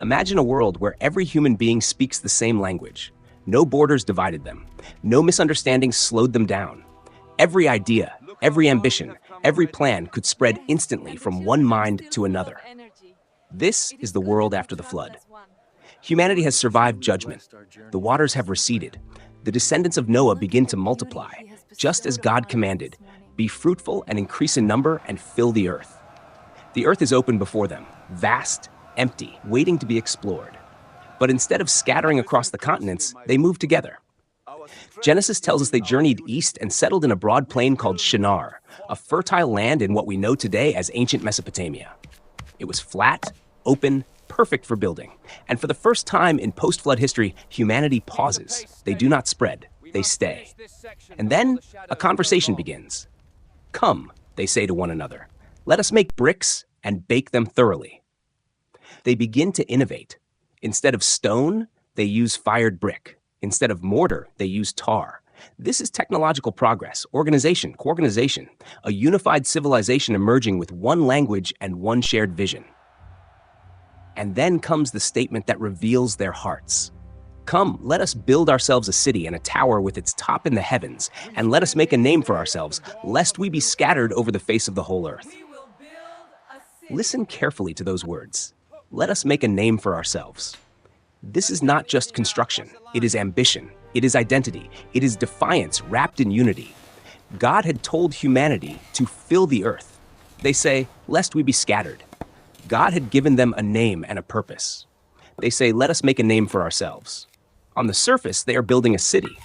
Imagine a world where every human being speaks the same language. No borders divided them. No misunderstandings slowed them down. Every idea, every ambition, every plan could spread instantly from one mind to another. This is the world after the flood. Humanity has survived judgment. The waters have receded. The descendants of Noah begin to multiply, just as God commanded. Be fruitful and increase in number and fill the earth. The earth is open before them, vast, empty, waiting to be explored. But instead of scattering across the continents, they move together. Genesis tells us they journeyed east and settled in a broad plain called Shinar, a fertile land in what we know today as ancient Mesopotamia. It was flat, open, perfect for building. And for the first time in post-flood history, humanity pauses. They do not spread, they stay. And then a conversation begins. Come, they say to one another, let us make bricks and bake them thoroughly. They begin to innovate. Instead of stone, they use fired brick. Instead of mortar, they use tar. This is technological progress, organization, co-organization, a unified civilization emerging with one language and one shared vision. And then comes the statement that reveals their hearts. Come, let us build ourselves a city and a tower with its top in the heavens, and let us make a name for ourselves, lest we be scattered over the face of the whole earth. Listen carefully to those words. Let us make a name for ourselves. This is not just construction. It is ambition. It is identity. It is defiance wrapped in unity. God had told humanity to fill the earth. They say, lest we be scattered. God had given them a name and a purpose. They say, let us make a name for ourselves. On the surface, they are building a city.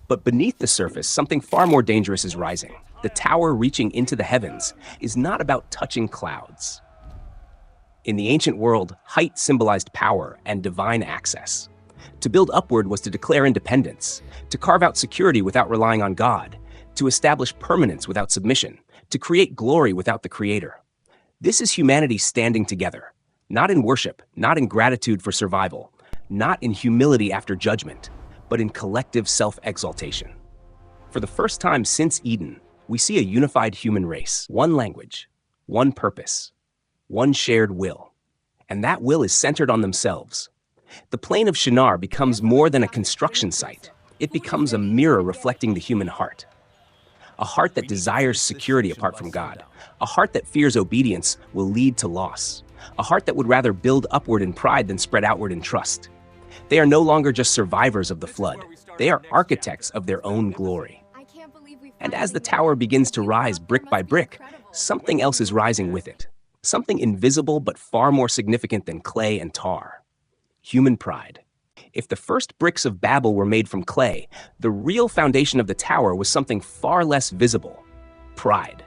But beneath the surface, something far more dangerous is rising. The tower reaching into the heavens is not about touching clouds. In the ancient world, height symbolized power and divine access. To build upward was to declare independence, to carve out security without relying on God, to establish permanence without submission, to create glory without the Creator. This is humanity standing together, not in worship, not in gratitude for survival, not in humility after judgment, but in collective self-exaltation. For the first time since Eden, we see a unified human race, one language, one purpose, one shared will. And that will is centered on themselves. The plain of Shinar becomes more than a construction site. It becomes a mirror reflecting the human heart. A heart that desires security apart from God. A heart that fears obedience will lead to loss. A heart that would rather build upward in pride than spread outward in trust. They are no longer just survivors of the flood. They are architects of their own glory. And as the tower begins to rise brick by brick, something else is rising with it. Something invisible but far more significant than clay and tar. Human pride. If the first bricks of Babel were made from clay, the real foundation of the tower was something far less visible. Pride.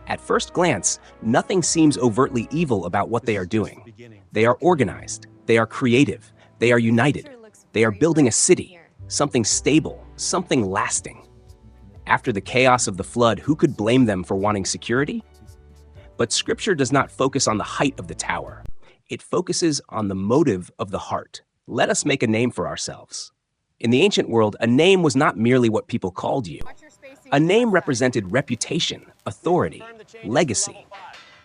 At first glance, nothing seems overtly evil about what they are doing. They are organized. They are creative. They are united. They are building a city, something stable, something lasting. After the chaos of the flood, who could blame them for wanting security? But Scripture does not focus on the height of the tower. It focuses on the motive of the heart. Let us make a name for ourselves. In the ancient world, a name was not merely what people called you. A name represented reputation, authority, legacy.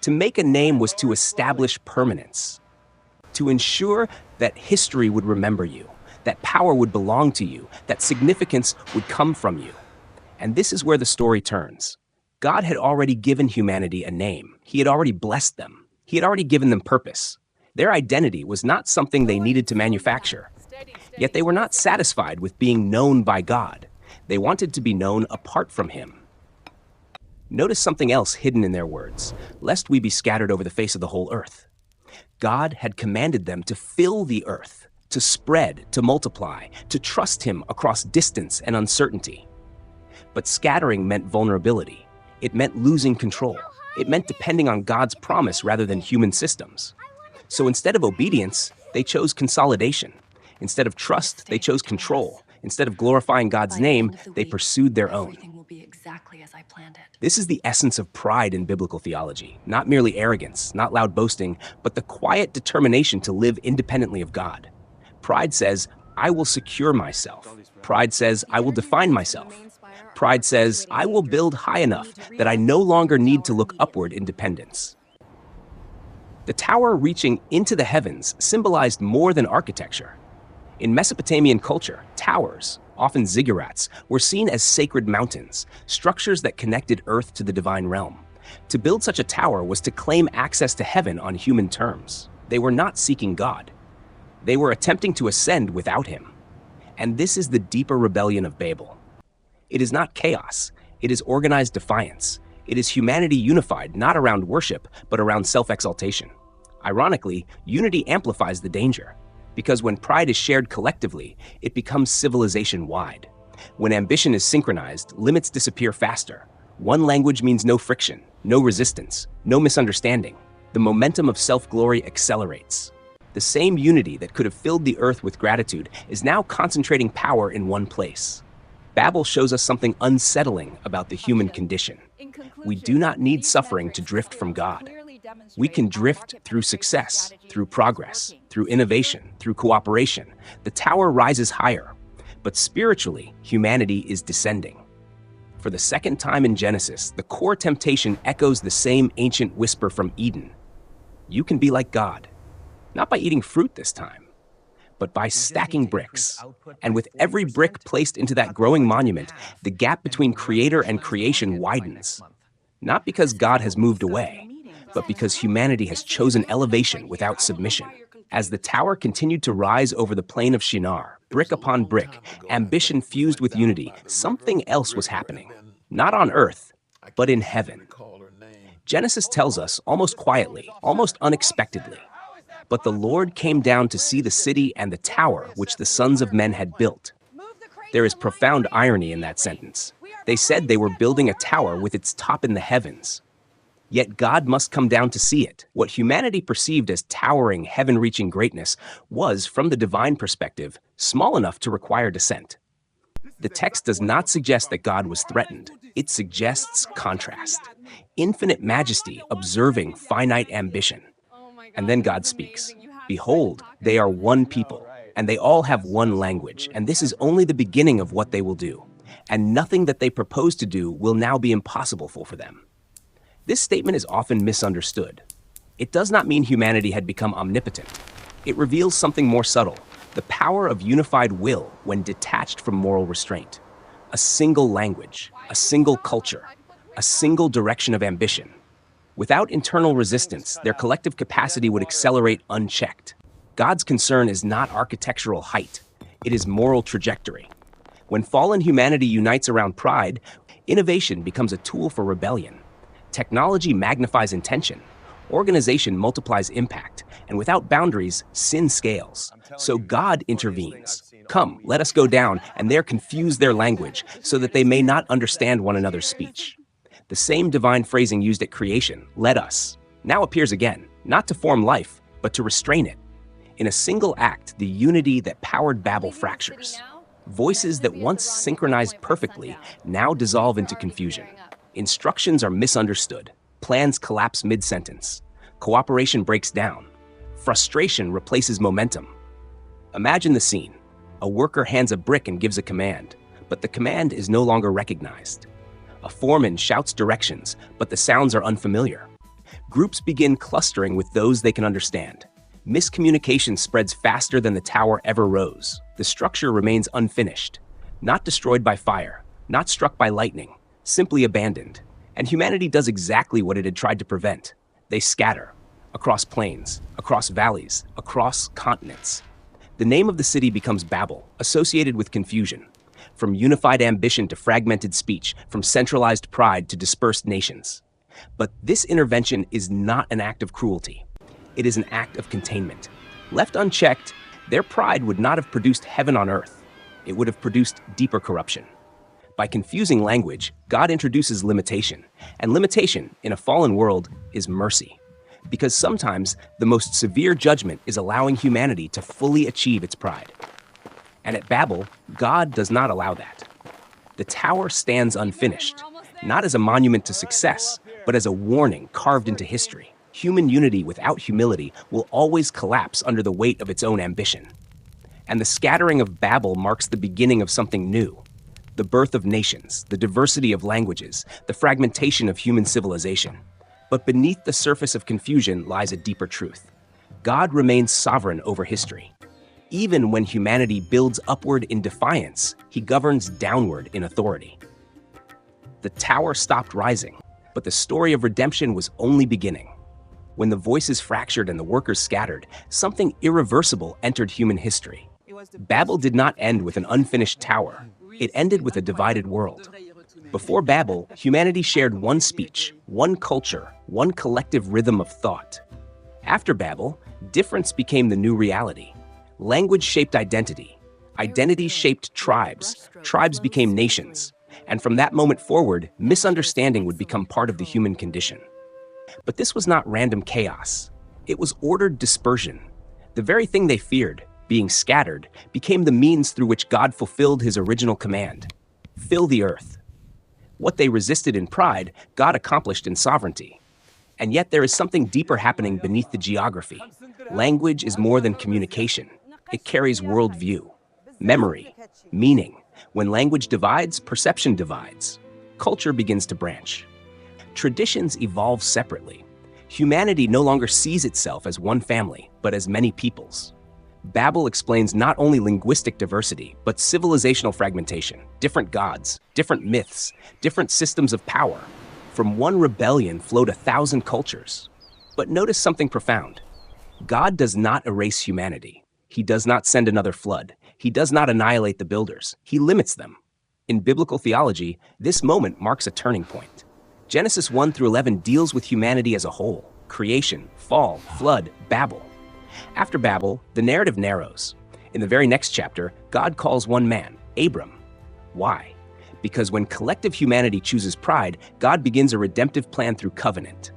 To make a name was to establish permanence, to ensure that history would remember you, that power would belong to you, that significance would come from you. And this is where the story turns. God had already given humanity a name. He had already blessed them. He had already given them purpose. Their identity was not something they needed to manufacture. Yet they were not satisfied with being known by God. They wanted to be known apart from Him. Notice something else hidden in their words, lest we be scattered over the face of the whole earth. God had commanded them to fill the earth, to spread, to multiply, to trust Him across distance and uncertainty. But scattering meant vulnerability. It meant losing control. It meant depending on God's promise rather than human systems. So instead of obedience, they chose consolidation. Instead of trust, they chose control. Instead of glorifying God's name, they pursued their own. This is the essence of pride in biblical theology. Not merely arrogance, not loud boasting, but the quiet determination to live independently of God. Pride says, I will secure myself. Pride says, I will define myself. Pride says, I will build high enough that I no longer need to look upward in dependence. The tower reaching into the heavens symbolized more than architecture. In Mesopotamian culture, towers, often ziggurats, were seen as sacred mountains, structures that connected earth to the divine realm. To build such a tower was to claim access to heaven on human terms. They were not seeking God. They were attempting to ascend without him. And this is the deeper rebellion of Babel. It is not chaos. It is organized defiance. It is humanity unified not around worship, but around self-exaltation. Ironically, unity amplifies the danger, because when pride is shared collectively, it becomes civilization-wide. When ambition is synchronized, limits disappear faster. One language means no friction, no resistance, no misunderstanding. The momentum of self-glory accelerates. The same unity that could have filled the earth with gratitude is now concentrating power in one place. Babel shows us something unsettling about the human condition. We do not need suffering to drift from God. We can drift through success, through progress, through innovation, through cooperation. The tower rises higher, but spiritually, humanity is descending. For the second time in Genesis, the core temptation echoes the same ancient whisper from Eden. You can be like God, not by eating fruit this time, but by stacking bricks. And with every brick placed into that growing monument, the gap between creator and creation widens. Not because God has moved away, but because humanity has chosen elevation without submission. As the tower continued to rise over the plain of Shinar, brick upon brick, ambition fused with unity, something else was happening. Not on earth, but in heaven. Genesis tells us, almost quietly, almost unexpectedly, but the Lord came down to see the city and the tower which the sons of men had built. There is profound irony in that sentence. They said they were building a tower with its top in the heavens. Yet God must come down to see it. What humanity perceived as towering, heaven-reaching greatness was, from the divine perspective, small enough to require descent. The text does not suggest that God was threatened. It suggests contrast. Infinite majesty observing finite ambition. And then God speaks. Behold, they are one people, and they all have one language, and this is only the beginning of what they will do. And nothing that they propose to do will now be impossible for them. This statement is often misunderstood. It does not mean humanity had become omnipotent. It reveals something more subtle, the power of unified will when detached from moral restraint. A single language, a single culture, a single direction of ambition. Without internal resistance, their collective capacity would accelerate unchecked. God's concern is not architectural height, it is moral trajectory. When fallen humanity unites around pride, innovation becomes a tool for rebellion. Technology magnifies intention, organization multiplies impact, and without boundaries, sin scales. So God intervenes. Come, let us go down, and there confuse their language, so that they may not understand one another's speech. The same divine phrasing used at creation, let us, now appears again, not to form life, but to restrain it. In a single act, the unity that powered Babel fractures. Voices that once synchronized perfectly now dissolve into confusion. Instructions are misunderstood. Plans collapse mid-sentence. Cooperation breaks down. Frustration replaces momentum. Imagine the scene. A worker hands a brick and gives a command, but the command is no longer recognized. A foreman shouts directions, but the sounds are unfamiliar. Groups begin clustering with those they can understand. Miscommunication spreads faster than the tower ever rose. The structure remains unfinished, not destroyed by fire, not struck by lightning, simply abandoned. And humanity does exactly what it had tried to prevent. They scatter, across plains, across valleys, across continents. The name of the city becomes Babel, associated with confusion. From unified ambition to fragmented speech, from centralized pride to dispersed nations. But this intervention is not an act of cruelty. It is an act of containment. Left unchecked, their pride would not have produced heaven on earth. It would have produced deeper corruption. By confusing language, God introduces limitation, and limitation in a fallen world is mercy. Because sometimes the most severe judgment is allowing humanity to fully achieve its pride. And at Babel, God does not allow that. The tower stands unfinished, not as a monument to success, but as a warning carved into history. Human unity without humility will always collapse under the weight of its own ambition. And the scattering of Babel marks the beginning of something new. The birth of nations, the diversity of languages, the fragmentation of human civilization. But beneath the surface of confusion lies a deeper truth. God remains sovereign over history. Even when humanity builds upward in defiance, he governs downward in authority. The tower stopped rising, but the story of redemption was only beginning. When the voices fractured and the workers scattered, something irreversible entered human history. Babel did not end with an unfinished tower. It ended with a divided world. Before Babel, humanity shared one speech, one culture, one collective rhythm of thought. After Babel, difference became the new reality. Language shaped identity. Identity shaped tribes. Tribes became nations. And from that moment forward, misunderstanding would become part of the human condition. But this was not random chaos. It was ordered dispersion. The very thing they feared, being scattered, became the means through which God fulfilled his original command: fill the earth. What they resisted in pride, God accomplished in sovereignty. And yet there is something deeper happening beneath the geography. Language is more than communication. It carries worldview, memory, meaning. When language divides, perception divides. Culture begins to branch. Traditions evolve separately. Humanity no longer sees itself as one family, but as many peoples. Babel explains not only linguistic diversity, but civilizational fragmentation, different gods, different myths, different systems of power. From one rebellion flowed 1,000 cultures. But notice something profound. God does not erase humanity. He does not send another flood. He does not annihilate the builders. He limits them. In biblical theology, this moment marks a turning point. Genesis 1 through 11 deals with humanity as a whole: creation, fall, flood, Babel. After Babel, the narrative narrows. In the very next chapter, God calls one man, Abram. Why? Because when collective humanity chooses pride, God begins a redemptive plan through covenant.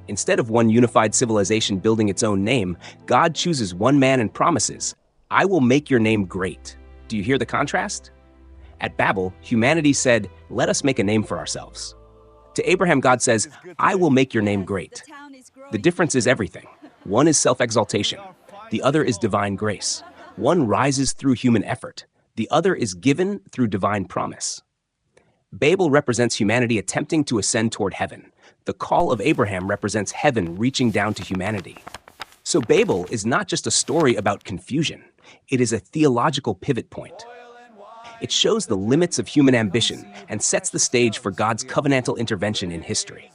Instead of one unified civilization building its own name, God chooses one man and promises, I will make your name great. Do you hear the contrast? At Babel, humanity said, let us make a name for ourselves. To Abraham, God says, I will make your name great. The difference is everything. One is self-exaltation. The other is divine grace. One rises through human effort. The other is given through divine promise. Babel represents humanity attempting to ascend toward heaven. The call of Abraham represents heaven reaching down to humanity. So Babel is not just a story about confusion. It is a theological pivot point. It shows the limits of human ambition and sets the stage for God's covenantal intervention in history.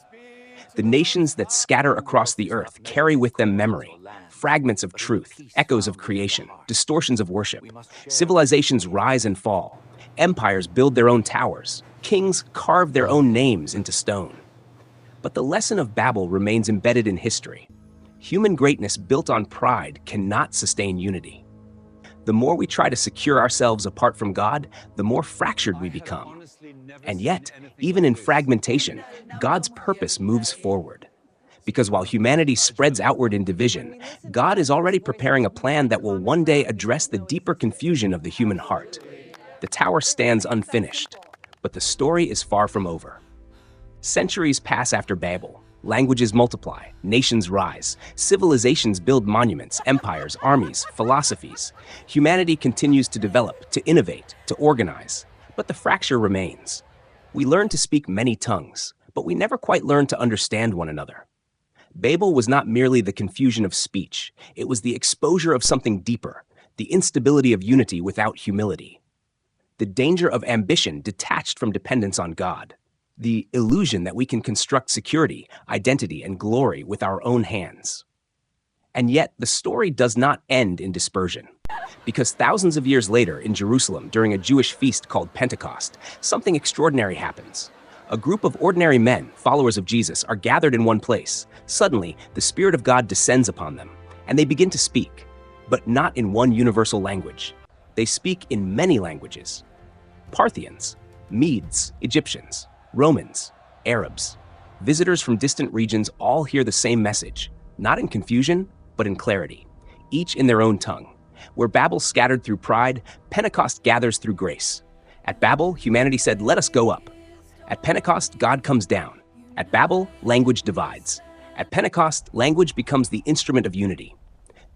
The nations that scatter across the earth carry with them memory, fragments of truth, echoes of creation, distortions of worship. Civilizations rise and fall. Empires build their own towers. Kings carve their own names into stone. But the lesson of Babel remains embedded in history. Human greatness built on pride cannot sustain unity. The more we try to secure ourselves apart from God, the more fractured we become. And yet, even in fragmentation, God's purpose moves forward. Because while humanity spreads outward in division, God is already preparing a plan that will one day address the deeper confusion of the human heart. The tower stands unfinished, but the story is far from over. Centuries pass after Babel. Languages multiply, nations rise, civilizations build monuments, empires, armies, philosophies. Humanity continues to develop, to innovate, to organize. But the fracture remains. We learn to speak many tongues, but we never quite learn to understand one another. Babel was not merely the confusion of speech. It was the exposure of something deeper, the instability of unity without humility. The danger of ambition detached from dependence on God. The illusion that we can construct security, identity, and glory with our own hands. And yet, the story does not end in dispersion. Because thousands of years later in Jerusalem, during a Jewish feast called Pentecost, something extraordinary happens. A group of ordinary men, followers of Jesus, are gathered in one place. Suddenly, the Spirit of God descends upon them, and they begin to speak, but not in one universal language. They speak in many languages. Parthians, Medes, Egyptians, Romans, Arabs. Visitors from distant regions all hear the same message, not in confusion, but in clarity, each in their own tongue. Where Babel scattered through pride, Pentecost gathers through grace. At Babel, humanity said, let us go up. At Pentecost, God comes down. At Babel, language divides. At Pentecost, language becomes the instrument of unity.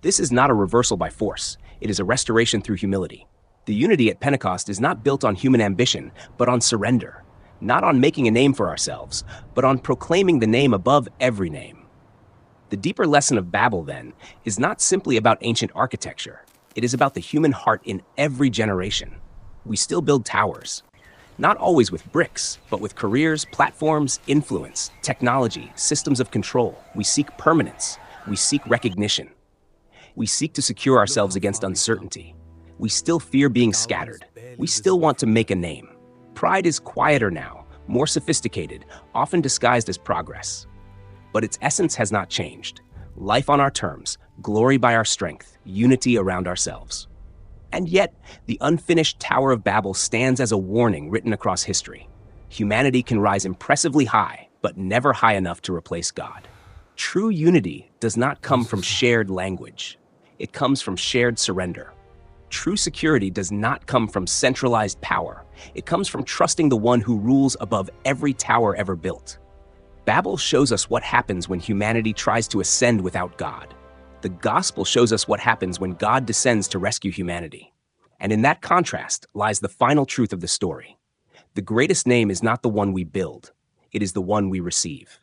This is not a reversal by force. It is a restoration through humility. The unity at Pentecost is not built on human ambition, but on surrender. not on making a name for ourselves, but on proclaiming the name above every name. The deeper lesson of Babel, then, is not simply about ancient architecture. It is about the human heart in every generation. We still build towers, not always with bricks, but with careers, platforms, influence, technology, systems of control. We seek permanence. We seek recognition. We seek to secure ourselves against uncertainty. We still fear being scattered. We still want to make a name. Pride is quieter now, more sophisticated, often disguised as progress. But its essence has not changed. Life on our terms, glory by our strength, unity around ourselves. And yet, the unfinished Tower of Babel stands as a warning written across history. Humanity can rise impressively high, but never high enough to replace God. True unity does not come from shared language. It comes from shared surrender. True security does not come from centralized power. It comes from trusting the one who rules above every tower ever built. Babel shows us what happens when humanity tries to ascend without God. The gospel shows us what happens when God descends to rescue humanity. And in that contrast lies the final truth of the story. The greatest name is not the one we build. It is the one we receive.